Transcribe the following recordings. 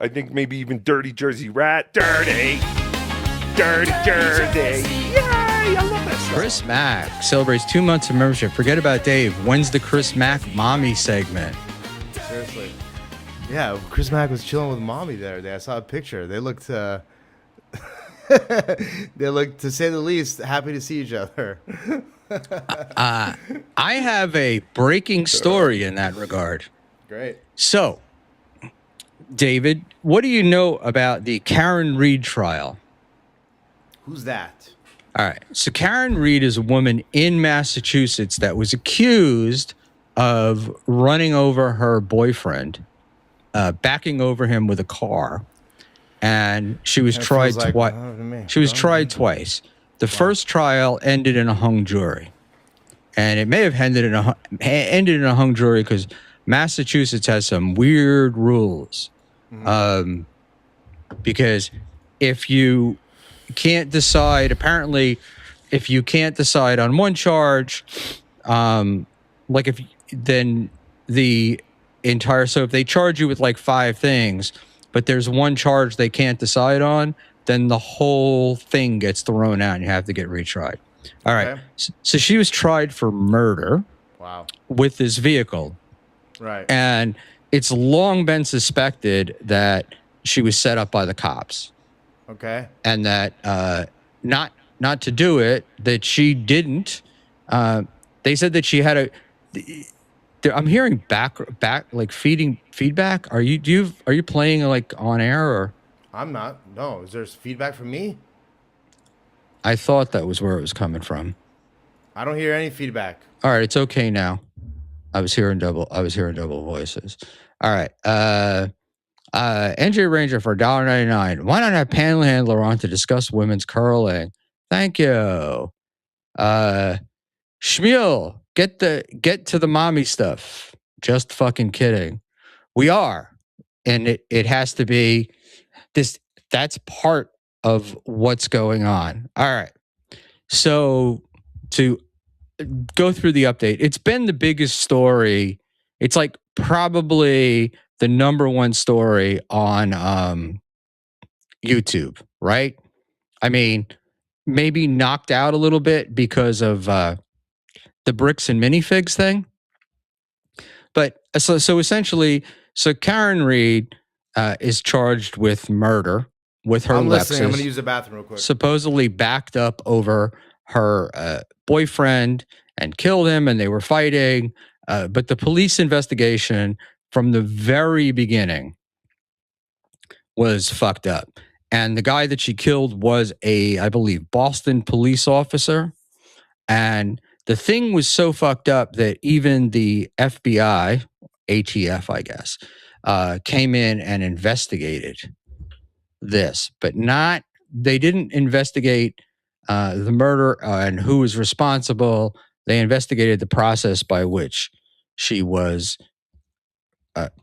I think maybe even Dirty Jersey Rat. Dirty Jersey. Yay! I love that song. Chris Mack celebrates 2 months of membership. Forget about Dave. When's the Chris Mack Mommy segment? Seriously. Yeah, Chris Mack was chilling with Mommy the other day. I saw a picture. They looked, they looked, to say the least, happy to see each other. I have a breaking story in that regard. Great. So, David, what do you know about the Karen Reed trial? Who's that? All right. So Karen Reed is a woman in Massachusetts that was accused of running over her boyfriend, backing over him with a car, and she was tried twice. She was tried twice. The first trial ended in a hung jury, and it may have ended in a hung jury because Massachusetts has some weird rules. Because if you can't decide, apparently, if you can't decide on one charge, like then the entire, so if they charge you with like 5 things, but there's one charge they can't decide on, then the whole thing gets thrown out and you have to get retried. All right. Okay. So she was tried for murder. Wow. With this vehicle. Right. And it's long been suspected that she was set up by the cops. Okay. And that not to do it, that she didn't. They said that she had I'm hearing back like feedback. Are you playing like on air or? I'm not. No. Is there feedback from me? I thought that was where it was coming from. I don't hear any feedback. All right, it's okay now. I was hearing double voices. All right. NJ Ranger for $1.99. Why not have Panhandler on to discuss women's curling? Thank you. Schmuel, get to the mommy stuff. Just fucking kidding. We are. And it has to be this. That's part of what's going on. All right. So to go through the update, it's been the biggest story. It's like probably the #1 story on YouTube, right? I mean, maybe knocked out a little bit because of the bricks and minifigs thing. But so essentially, Karen Reed is charged with murder with her I'm Lexus. Listening. I'm going to use the bathroom real quick. Supposedly backed up over her boyfriend and killed him, and they were fighting. But the police investigation from the very beginning was fucked up. And the guy that she killed was I believe, Boston police officer. And the thing was so fucked up that even the FBI, ATF, I guess, came in and investigated this, but they didn't investigate the murder and who was responsible. They investigated the process by which she was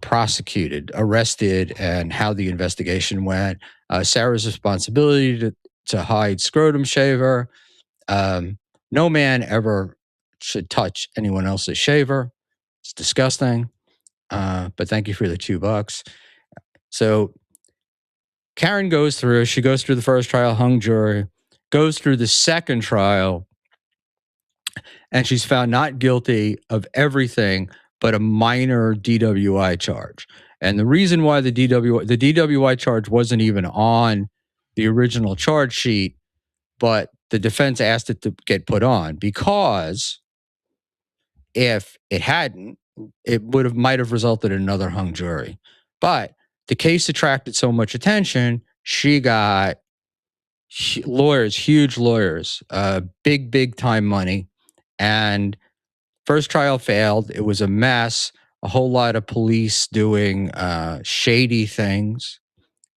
prosecuted, arrested, and how the investigation went. Sarah's responsibility to hide scrotum shaver. No man ever should touch anyone else's shaver. It's disgusting. But thank you for the $2. So Karen goes through the first trial, hung jury, goes through the second trial, and she's found not guilty of everything but a minor DWI charge. And the reason why the DWI charge wasn't even on the original charge sheet, but the defense asked it to get put on, because if it hadn't, it might have resulted in another hung jury. But the case attracted so much attention, she got lawyers, huge lawyers, big time money. And first trial failed. It was a mess. A whole lot of police doing shady things.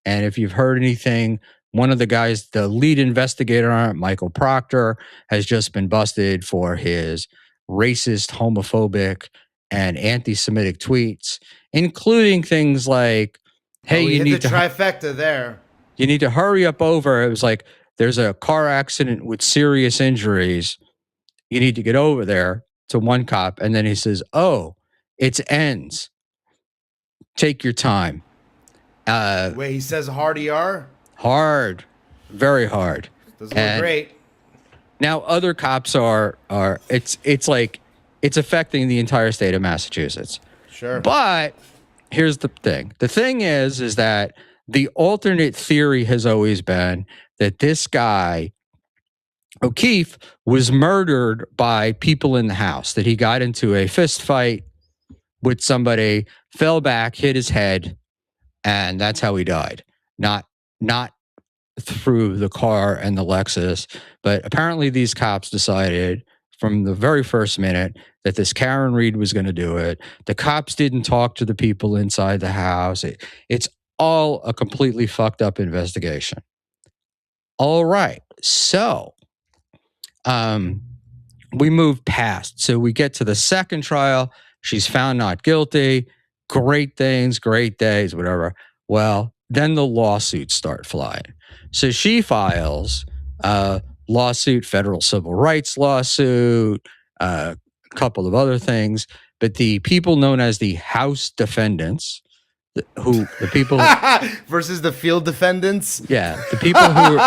And if you've heard anything, one of the guys, the lead investigator on it, Michael Proctor, has just been busted for his racist, homophobic, and anti-Semitic tweets, including things like, "Hey, you need the trifecta there. You need to hurry up over." It was like, "There's a car accident with serious injuries. You need to get over there," to one cop, and then he says, "Oh, it ends. Take your time." Wait, he says hard ER? Hard, very hard. Doesn't look great. Now other cops are it's like it's affecting the entire state of Massachusetts. Sure. But here's the thing. The thing is that the alternate theory has always been that this guy O'Keefe was murdered by people in the house, that he got into a fist fight with somebody, fell back, hit his head, and that's how he died. Not through the car and the Lexus, but apparently these cops decided from the very first minute that this Karen Reed was going to do it. The cops didn't talk to the people inside the house. It's all a completely fucked up investigation. All right. So, we move past. So we get to the second trial. She's found not guilty. Great things, great days, whatever. Well, then the lawsuits start flying. So she files a lawsuit, federal civil rights lawsuit, a couple of other things. But the people known as the House defendants, the people versus the field defendants. Yeah, the people who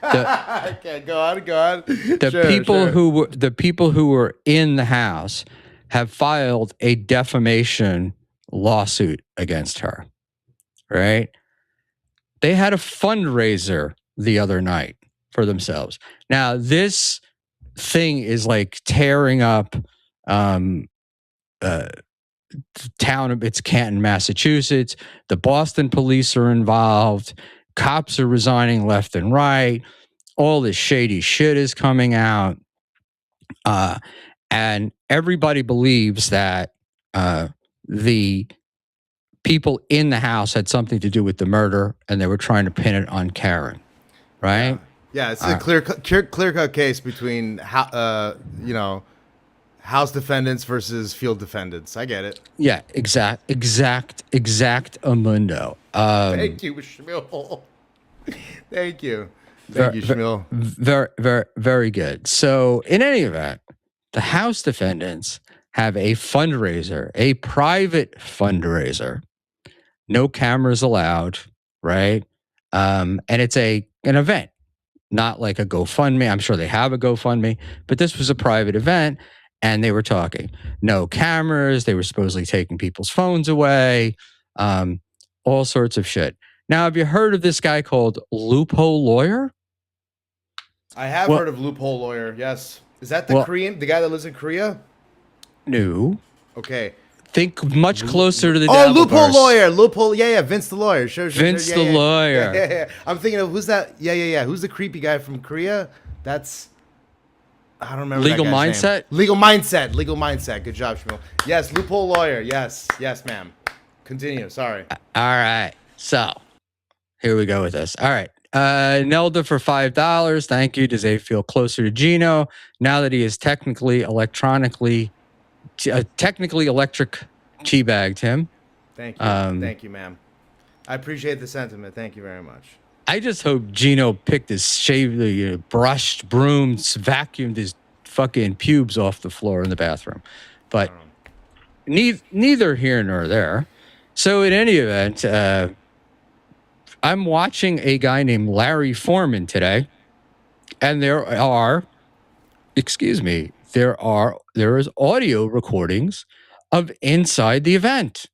okay, go on. The people who were in the house have filed a defamation lawsuit against her. Right? They had a fundraiser the other night for themselves. Now, this thing is like tearing up town of it's Canton, Massachusetts. The Boston police are involved. Cops are resigning left and right. All this shady shit is coming out. And everybody believes that the people in the house had something to do with the murder, and they were trying to pin it on Karen. Right? Yeah, it's a clear-cut case between house defendants versus field defendants. I get it. Yeah, exact amundo. Thank you, Schmuel. Thank you, Schmuel. Very good. So, in any event, the House defendants have a fundraiser, a private fundraiser. No cameras allowed, right? And it's an event, not like a GoFundMe. I'm sure they have a GoFundMe, but this was a private event. And they were talking. No cameras. They were supposedly taking people's phones away. All sorts of shit. Now, have you heard of this guy called Loophole Lawyer? I have heard of Loophole Lawyer, yes. Is that the guy that lives in Korea? No. Okay. Think much closer to the Dabbleverse. Loophole Lawyer. Loophole, yeah, Vince the Lawyer. Sure. Vince the Lawyer. Yeah. I'm thinking of, who's that? Yeah. Who's the creepy guy from Korea? That's... I don't remember. Legal Mindset? Legal Mindset. Good job, Shmuel. Yes, Loophole Lawyer. Yes, ma'am. Continue. Sorry. All right. So, here we go with this. All right. Nelda for $5. Thank you. Does he feel closer to Gino now that he is technically electric teabagged him? Thank you. Thank you, ma'am. I appreciate the sentiment. Thank you very much. I just hope Gino picked his brushed brooms, vacuumed his fucking pubes off the floor in the bathroom. But neither here nor there. So in any event, I'm watching a guy named Larry Foreman today, and there is audio recordings of inside the event,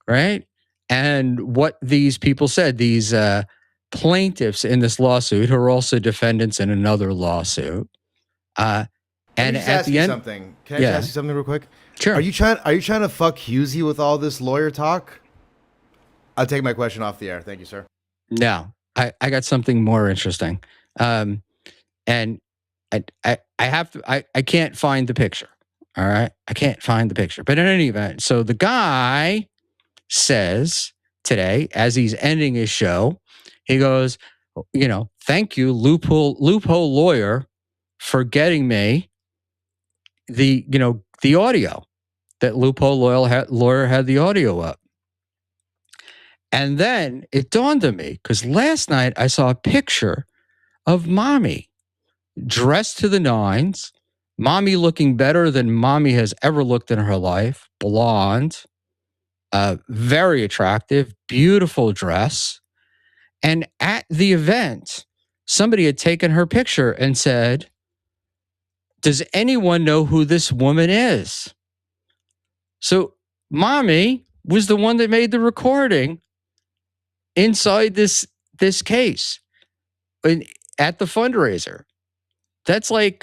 right? And what these people said, these plaintiffs in this lawsuit, who are also defendants in another lawsuit, and at the end, something. Can I just ask you something real quick? Sure. Are you trying to fuck Husey with all this lawyer talk? I'll take my question off the air. Thank you, sir. No, I got something more interesting, and I can't find the picture. All right, I can't find the picture. But in any event, so the guy says today, as he's ending his show, he goes, thank you, loophole lawyer, for getting me the audio. That loophole lawyer had the audio up. And then it dawned on me, because last night I saw a picture of Mami dressed to the nines, Mami looking better than Mami has ever looked in her life, blonde, very attractive, beautiful dress. And at the event, somebody had taken her picture and said, does anyone know who this woman is? So Mami was the one that made the recording inside this case at the fundraiser. That's like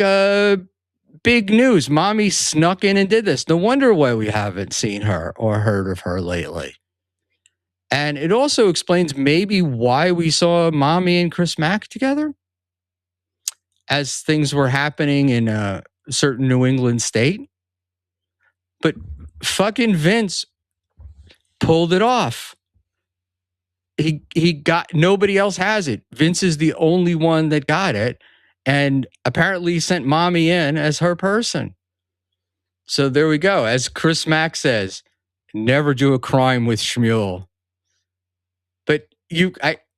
big news. Mami snuck in and did this. No wonder why we haven't seen her or heard of her lately. And it also explains maybe why we saw Mami and Chris Mack together as things were happening in a certain New England state. But fucking Vince pulled it off. He got, nobody else has it. Vince is the only one that got it. And apparently sent Mami in as her person. So there we go. As Chris Mack says, never do a crime with Schmuel. But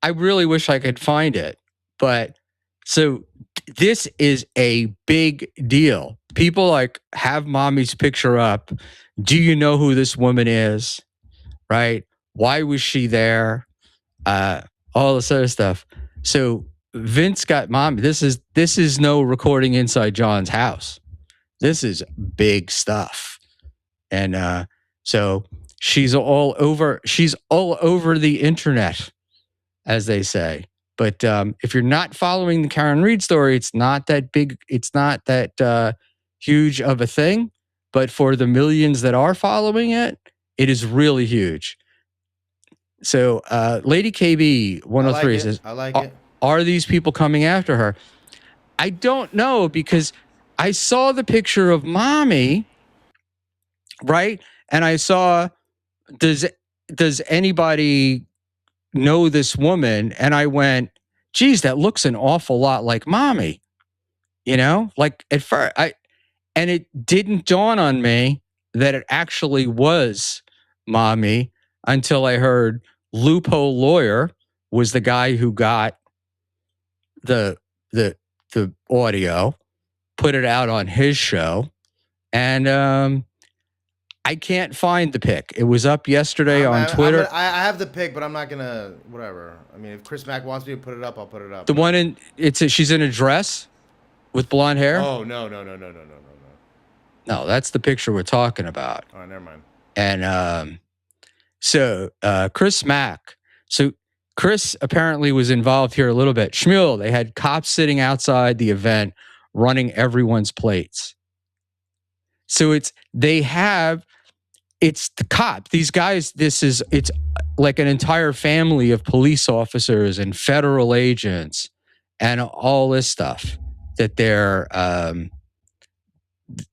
I really wish I could find it. But so this is a big deal. People like have Mami's picture up. Do you know who this woman is? Right? Why was she there? All this other stuff. So Vince got Mami. This is no recording inside John's house. This is big stuff. And so she's all over the internet, as they say. But if you're not following the Karen Reed story, it's not that big. It's not that huge of a thing. But for the millions that are following it, it is really huge. So Lady KB 103 says, I like it. Are these people coming after her? I don't know, because I saw the picture of Mami, right? And I saw, does anybody know this woman? And I went, geez, that looks an awful lot like Mami. You know, like at first, and it didn't dawn on me that it actually was Mami until I heard Loophole Lawyer was the guy who got the audio, put it out on his show, and I can't find the pic. It was up yesterday on Twitter. I have the pic, but I'm not gonna whatever. I mean, if Chris Mack wants me to put it up, I'll put it up. The one in she's in a dress with blonde hair. Oh no. No, that's the picture we're talking about. Oh, never mind. And so Chris Mack. So Chris apparently was involved here a little bit. Schmuel, they had cops sitting outside the event running everyone's plates. So it's the cop. These guys, it's like an entire family of police officers and federal agents and all this stuff that they're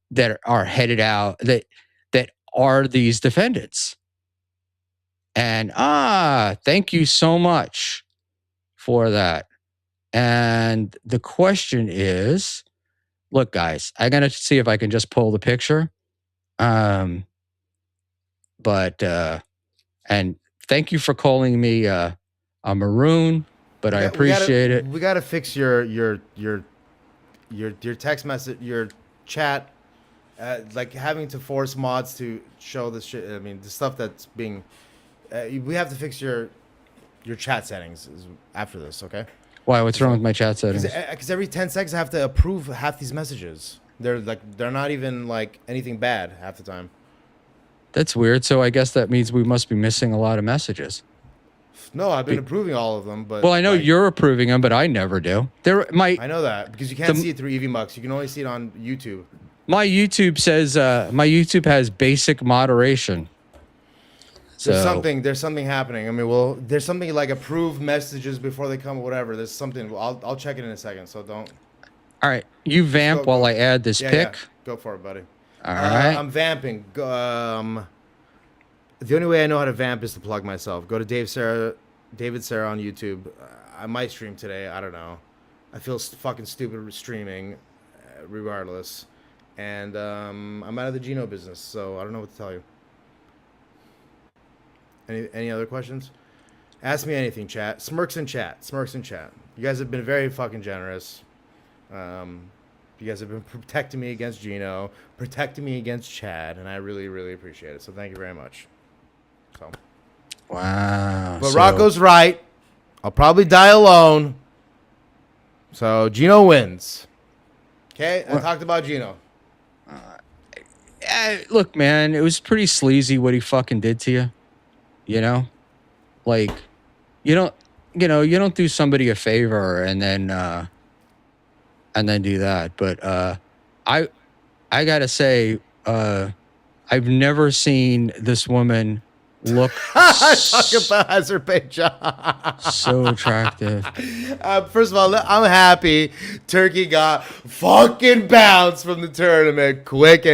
that are headed out, that are these defendants. And thank you so much for that. And the question is, look, guys, I'm gonna see if I can just pull the picture. And thank you for calling me a maroon, but I appreciate it. We gotta fix your text message, your chat, like having to force mods to show this shit. I mean, the stuff that's being. We have to fix your chat settings after this, okay? Why? What's wrong with my chat settings? Because every 10 seconds I have to approve half these messages. They're not even like anything bad half the time. That's weird. So I guess that means we must be missing a lot of messages. No, I've been approving all of them, but well, I know you're approving them, but I never do. I know that because you can't see it through EVMux. You can only see it on YouTube. My YouTube says my YouTube has basic moderation. So There's something happening. I mean, there's something like approve messages before they come or whatever. There's something. I'll check it in a second. So don't. All right, you vamp while I add this pic. Yeah. Go for it, buddy. All right. I'm vamping. The only way I know how to vamp is to plug myself. Go to David Sarra on YouTube. I might stream today. I don't know. I feel fucking stupid streaming, regardless. And I'm out of the Geno business, so I don't know what to tell you. Any other questions? Ask me anything, chat. Smirks in chat. You guys have been very fucking generous. You guys have been protecting me against Geno, protecting me against Chad, and I really, really appreciate it. So thank you very much. So, Wow. but Rocco's right. I'll probably die alone. So Gino wins. Okay, I talked about Gino. Look, man, it was pretty sleazy what he fucking did to you. You know, like you don't do somebody a favor and then do that. But I gotta say, I've never seen this woman look Talk about Azerbaijan. so attractive. First of all, I'm happy Turkey got fucking bounced from the tournament quick.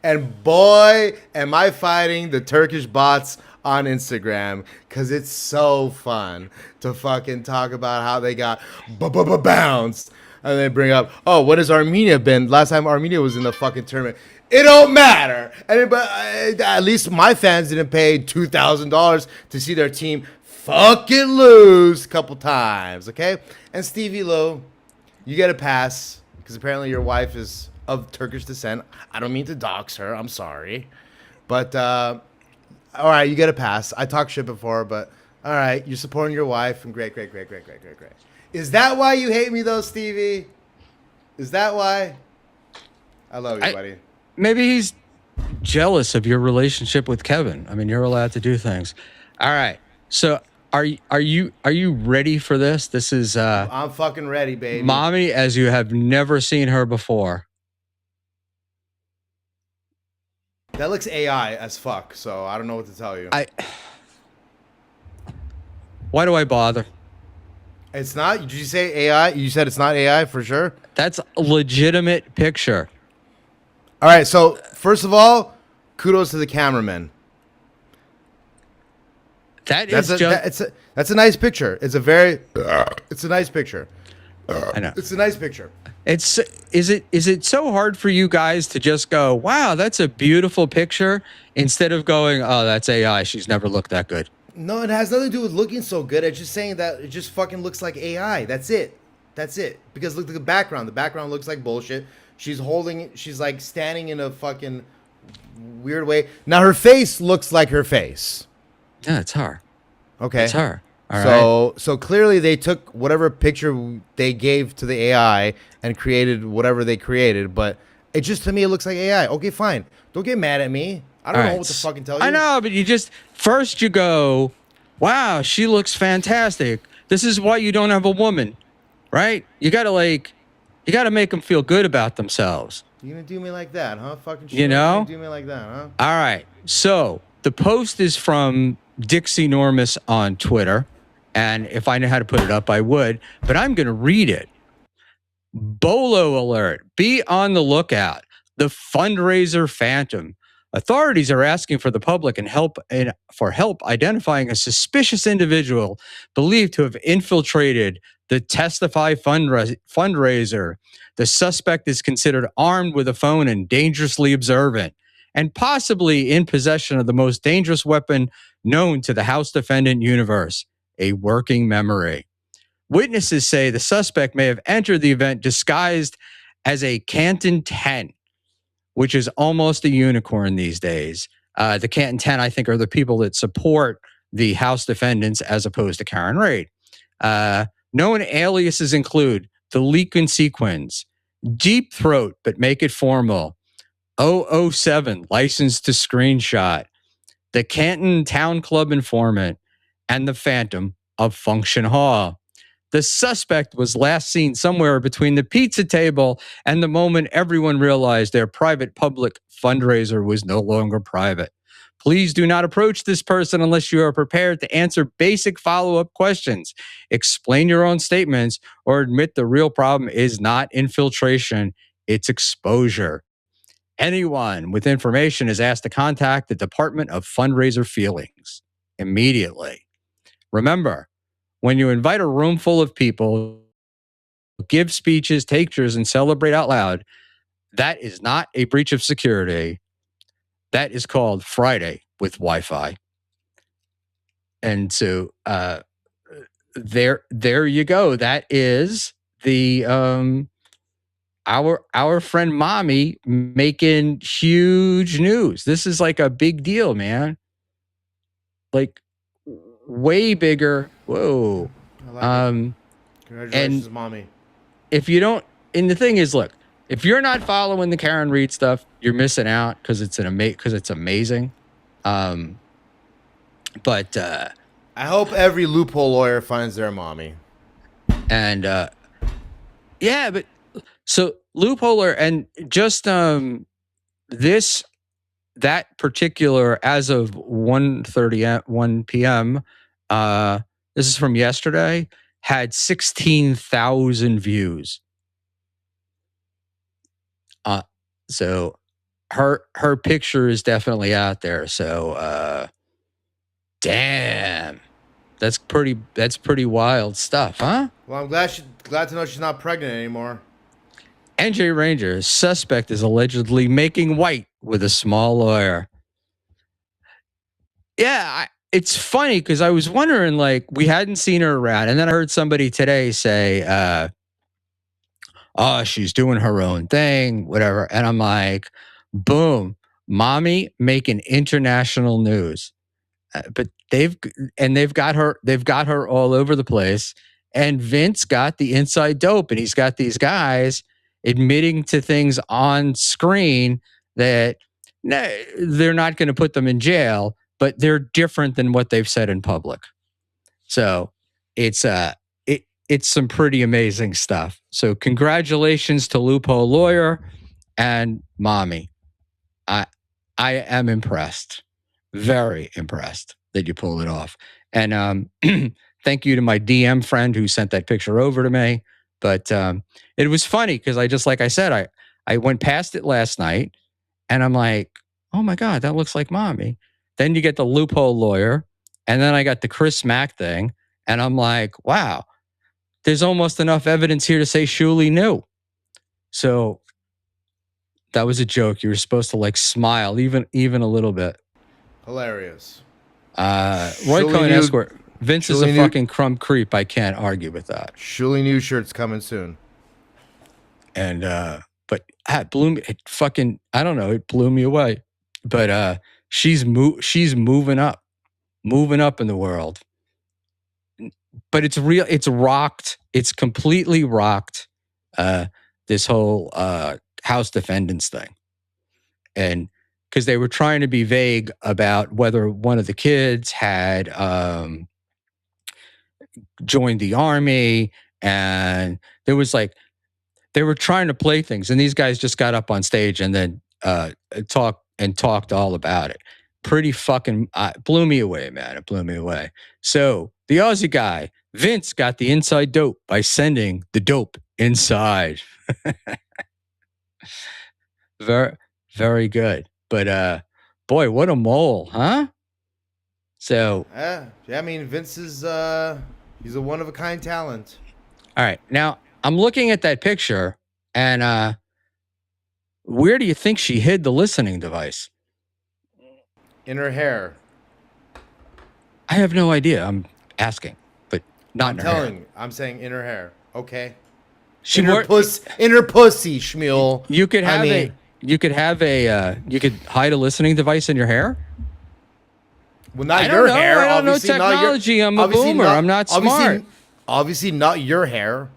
And boy, am I fighting the Turkish bots on Instagram because it's so fun to fucking talk about how they got bounced. And they bring up, oh, what has Armenia been? Last time Armenia was in the fucking tournament. It don't matter. But at least my fans didn't pay $2,000 to see their team fucking lose a couple times, okay? And Stevie Lowe, you get a pass because apparently your wife is of Turkish descent. I don't mean to dox her. I'm sorry. But, all right, you get a pass. I talked shit before, but all right, you're supporting your wife, and great. Is that why you hate me, though, Stevie? Is that why? I love you, buddy. Maybe he's jealous of your relationship with Kevin. I mean, you're allowed to do things. All right. So are you ready for this? This is I'm fucking ready, baby. Mami as you have never seen her before. That looks AI as fuck, so I don't know what to tell you. Why do I bother? It's not? Did you say AI? You said it's not AI for sure? That's a legitimate picture. All right, so first of all, kudos to the cameraman. That's a nice picture. It's a nice picture. I know. It's a nice picture. Is it so hard for you guys to just go, wow, that's a beautiful picture, instead of going, oh, that's AI. She's never looked that good. No, it has nothing to do with looking so good. It's just saying that it just fucking looks like AI. That's it. Because look at the background. The background looks like bullshit. She's like standing in a fucking weird way. Now her face looks like her face. Yeah, it's her. Okay. It's her. All right. So clearly they took whatever picture they gave to the AI and created whatever they created, but it just, to me, it looks like AI. Okay, fine. Don't get mad at me. I don't know what to fucking tell you. I know, but first you go, wow, she looks fantastic. This is why you don't have a woman, right? You gotta make them feel good about themselves. You gonna do me like that, huh? Fucking shit. You know? Do me like that, huh? All right. So the post is from Dixie Normus on Twitter. And if I knew how to put it up, I would. But I'm going to read it. Bolo alert. Be on the lookout. The fundraiser phantom. Authorities are asking for the public for help identifying a suspicious individual believed to have infiltrated the Testify fundraiser. The suspect is considered armed with a phone and dangerously observant, and possibly in possession of the most dangerous weapon known to the House defendant universe, a working memory. Witnesses say the suspect may have entered the event disguised as a Canton 10, which is almost a unicorn these days. The Canton 10, I think, are the people that support the House defendants as opposed to Karen Reid. Known aliases include the Leakin Sequence, Deep Throat, but make it formal, 007, licensed to screenshot, the Canton Town Club informant, and the Phantom of Function Hall. The suspect was last seen somewhere between the pizza table and the moment everyone realized their private-public fundraiser was no longer private. Please do not approach this person unless you are prepared to answer basic follow-up questions, explain your own statements, or admit the real problem is not infiltration, it's exposure. Anyone with information is asked to contact the Department of Fundraiser Feelings immediately. Remember, when you invite a room full of people, give speeches, take pictures, and celebrate out loud, that is not a breach of security. That is called Friday with Wi-Fi. And so there you go. That is the our friend Mami making huge news. This is like a big deal, man. like way bigger. Whoa. I like it. Congratulations, and- mommy. If you don't, and the thing is, look, if you're not following the Karen Reed stuff, you're missing out because it's amazing. But I hope every loophole lawyer finds their mommy. and yeah, but so loopholer and just that particular as of 1 p.m. This is from yesterday, had 16,000 views. So her picture is definitely out there. So damn. That's pretty wild stuff, huh? Well, I'm glad to know she's not pregnant anymore. NJ Ranger, suspect is allegedly making white with a small lawyer. Yeah, it's funny because I was wondering, like, we hadn't seen her around, and then I heard somebody today say, "Oh, she's doing her own thing, whatever," and I'm like, "Boom, mommy making international news." But they've got her all over the place, and Vince got the inside dope, and he's got these guys admitting to things on screen that they're not going to put them in jail, but they're different than what they've said in public. So it's some pretty amazing stuff. So congratulations to Loophole Lawyer and Mommy. I am impressed. Very impressed that you pulled it off. And thank you to my DM friend who sent that picture over to me. But it was funny because like I said, I went past it last night and I'm like, oh my God, that looks like Mommy. Then you get the Loophole Lawyer. And then I got the Chris Mack thing. And I'm like, wow, there's almost enough evidence here to say Shuli knew. So that was a joke. You were supposed to like smile even a little bit. Hilarious. Roy Cohen Esquire. Vince is a fucking crumb creep. I can't argue with that. Shuli New shirt's coming soon. And but it blew me. It fucking, I don't know. It blew me away. But she's moving up in the world. But it's real. It's rocked. It's completely rocked. This whole House defendants thing, and because they were trying to be vague about whether one of the kids had joined the army, and there was like they were trying to play things, and these guys just got up on stage and then talked all about it. Pretty fucking blew me away, man. It blew me away. So the Aussie guy Vince got the inside dope by sending the dope inside. Very, very good. But boy, what a mole, huh? So yeah, I mean, Vince is he's a one of a kind talent. All right, now I'm looking at that picture, and where do you think she hid the listening device? In her hair. I have no idea. I'm asking, but not in her hair. I'm saying in her hair. Okay. She in her pussy, Schmuel. You could have you could hide a listening device in your hair. Well, not your hair. I don't know technology. I'm a boomer. I'm not smart. Obviously, not your hair.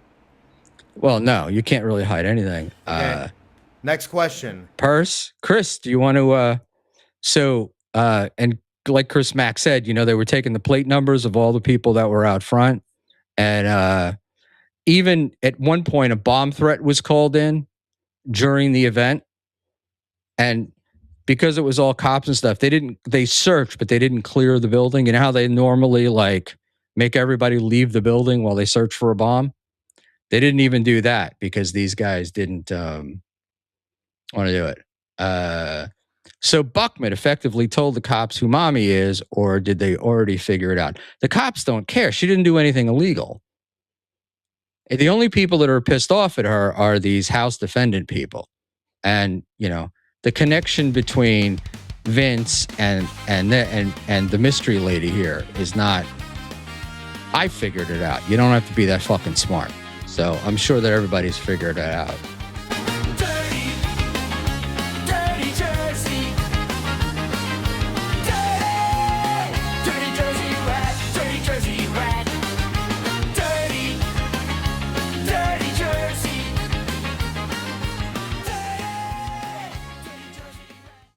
Well, no, you can't really hide anything. Okay. Next question. Purse, Chris, do you want to? And like Chris Mack said, they were taking the plate numbers of all the people that were out front, and even at one point, a bomb threat was called in during the event, and because it was all cops and stuff, they searched, but they didn't clear the building. You know how they normally like make everybody leave the building while they search for a bomb? They didn't even do that because these guys didn't want to do it. So Buckman effectively told the cops who Mommy is, or did they already figure it out? The cops don't care. She didn't do anything illegal. The only people that are pissed off at her are these House defendant people. And, the connection between Vince and the mystery lady here is not, I figured it out. You don't have to be that fucking smart. So I'm sure that everybody's figured it out.